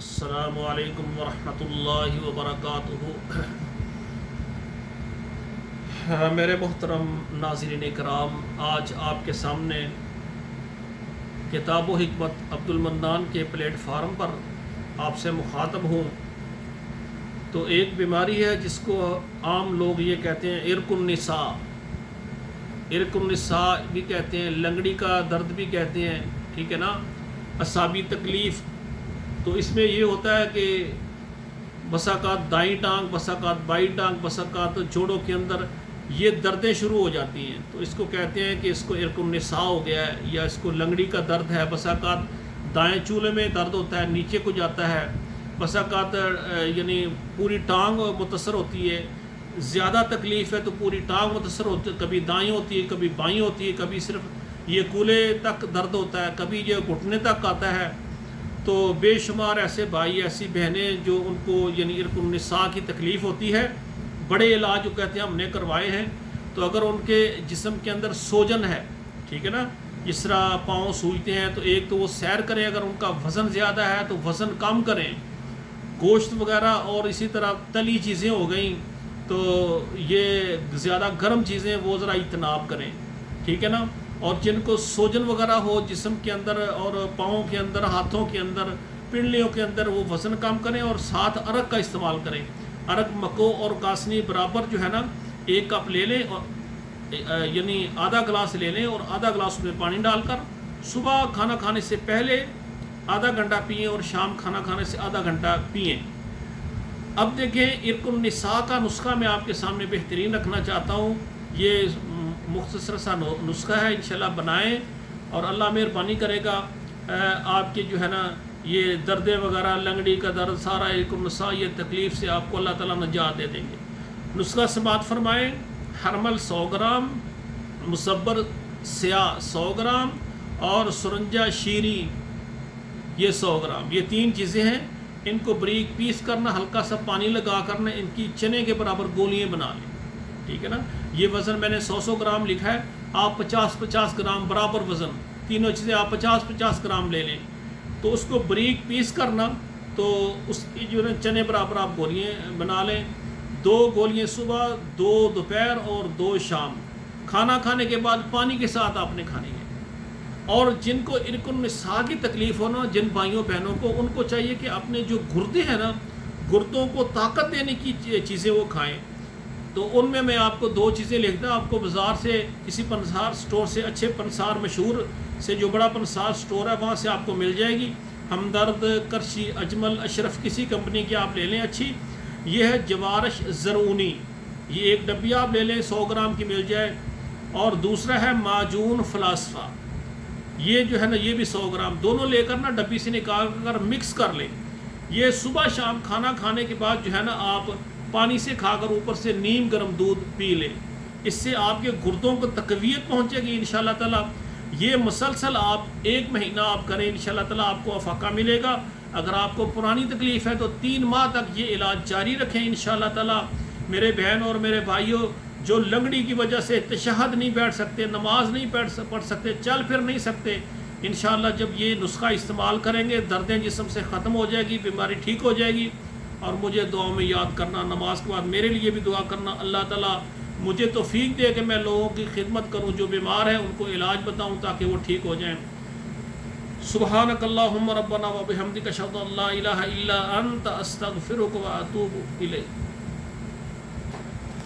السلام علیکم ورحمۃ اللہ وبرکاتہ۔ میرے محترم ناظرین کرام، آج آپ کے سامنے کتاب و حکمت عبد المنان کے پلیٹ فارم پر آپ سے مخاطب ہوں۔ تو ایک بیماری ہے جس کو عام لوگ یہ کہتے ہیں عرق النساء، عرق النساء بھی کہتے ہیں، لنگڑی کا درد بھی کہتے ہیں، ٹھیک ہے نا، اعصابی تکلیف۔ تو اس میں یہ ہوتا ہے کہ بسا اوقات دائیں ٹانگ، بسا اوقات بائیں ٹانگ، بسا اوقات جوڑوں کے اندر یہ دردیں شروع ہو جاتی ہیں۔ تو اس کو کہتے ہیں کہ اس کو عرق النساء ہو گیا ہے، یا اس کو لنگڑی کا درد ہے۔ بسا اوقات دائیں چولہے میں درد ہوتا ہے، نیچے کو جاتا ہے، بسا اوقات یعنی پوری ٹانگ متاثر ہوتی ہے۔ زیادہ تکلیف ہے تو پوری ٹانگ متاثر ہوتی ہے، کبھی دائیں ہوتی ہے، کبھی بائیں ہوتی ہے، کبھی صرف یہ کولے تک درد ہوتا ہے، کبھی یہ گھٹنے تک آتا ہے۔ تو بے شمار ایسے بھائی، ایسی بہنیں جو ان کو یعنی عرق النساء کی تکلیف ہوتی ہے، بڑے علاج جو کہتے ہیں ہم نے کروائے ہیں۔ تو اگر ان کے جسم کے اندر سوجن ہے، ٹھیک ہے نا، جس طرح پاؤں سوجتے ہیں، تو ایک تو وہ سیر کریں، اگر ان کا وزن زیادہ ہے تو وزن کم کریں، گوشت وغیرہ اور اسی طرح تلی چیزیں ہو گئیں تو یہ زیادہ گرم چیزیں وہ ذرا اجتناب کریں، ٹھیک ہے نا۔ اور جن کو سوجن وغیرہ ہو جسم کے اندر اور پاؤں کے اندر، ہاتھوں کے اندر، پنڈلیوں کے اندر، وہ وزن کم کریں اور ساتھ ارک کا استعمال کریں۔ ارک مکو اور کاسنی برابر جو ہے نا، 1 کپ لے لیں، اور یعنی آدھا گلاس لے لیں اور آدھا گلاس میں پانی ڈال کر صبح کھانا کھانے سے پہلے آدھا گھنٹہ پئیں اور شام کھانا کھانے سے آدھا گھنٹہ پئیں۔ اب دیکھیں، عرق النساء کا نسخہ میں آپ کے سامنے بہترین رکھنا چاہتا ہوں۔ یہ مختصر سا نسخہ ہے، انشاءاللہ بنائیں اور اللہ مہربانی کرے گا آپ کے جو ہے نا یہ دردیں وغیرہ، لنگڑی کا درد، سارا عرق النساء، یہ تکلیف سے آپ کو اللہ تعالیٰ نجات دے دیں گے۔ نسخہ سماعت فرمائیں۔ حرمل 100 گرام، مصبر سیاہ 100 گرام اور سرنجہ شیری یہ 100 گرام، یہ 3 چیزیں ہیں۔ ان کو بریک پیس کرنا، ہلکا سا پانی لگا کرنا، ان کی چنے کے برابر گولیاں بنا لیں، ٹھیک ہے نا۔ یہ وزن میں نے 100 گرام لکھا ہے، آپ 50 گرام برابر وزن، تینوں چیزیں آپ 50 گرام لے لیں۔ تو اس کو بریک پیس کرنا، تو اس کی جو ہے چنے برابر آپ گولیاں بنا لیں۔ 2 گولیاں صبح، 2 دوپہر اور 2 شام، کھانا کھانے کے بعد پانی کے ساتھ آپ نے کھانی ہے۔ اور جن کو عرق النساء کی تکلیف ہو نا، جن بھائیوں بہنوں کو، ان کو چاہیے کہ اپنے جو گردے ہیں نا، گردوں کو طاقت دینے کی چیزیں وہ کھائیں۔ تو ان میں آپ کو 2 چیزیں لکھتا ہوں۔ آپ کو بازار سے کسی پنسار سٹور سے، اچھے پنسار مشہور سے، جو بڑا پنسار سٹور ہے وہاں سے آپ کو مل جائے گی۔ ہمدرد، کرشی، اجمل، اشرف، کسی کمپنی کی آپ لے لیں اچھی۔ یہ ہے جوارش زرعونی، یہ 1 ڈبی آپ لے لیں، 100 گرام کی مل جائے۔ اور دوسرا ہے معجون فلاسفہ، یہ جو ہے نا یہ بھی 100 گرام، دونوں لے کر نا ڈبی سے نکال کر مکس کر لیں۔ یہ صبح شام کھانا کھانے کے بعد جو ہے نا آپ پانی سے کھا کر اوپر سے نیم گرم دودھ پی لیں۔ اس سے آپ کے گردوں کو تقویت پہنچے گی انشاءاللہ تعالیٰ۔ یہ مسلسل آپ 1 مہینہ آپ کریں، انشاءاللہ تعالیٰ آپ کو افاقہ ملے گا۔ اگر آپ کو پرانی تکلیف ہے تو 3 ماہ تک یہ علاج جاری رکھیں انشاءاللہ تعالیٰ۔ میرے بہن اور میرے بھائیوں، جو لنگڑی کی وجہ سے تشہد نہیں بیٹھ سکتے، نماز نہیں پڑھ سکتے، چل پھر نہیں سکتے، انشاءاللہ جب یہ نسخہ استعمال کریں گے، دردیں جسم سے ختم ہو جائے گی، بیماری ٹھیک ہو جائے گی۔ اور مجھے دعاؤں میں یاد کرنا، نماز کے بعد میرے لیے بھی دعا کرنا، اللہ تعالیٰ مجھے توفیق دے کہ میں لوگوں کی خدمت کروں، جو بیمار ہیں ان کو علاج بتاؤں تاکہ وہ ٹھیک ہو جائیں۔ سبحانک اللہم ربنا و بحمدک اشہد ان لا الہ الا انت استغفرک و اتوب الیک۔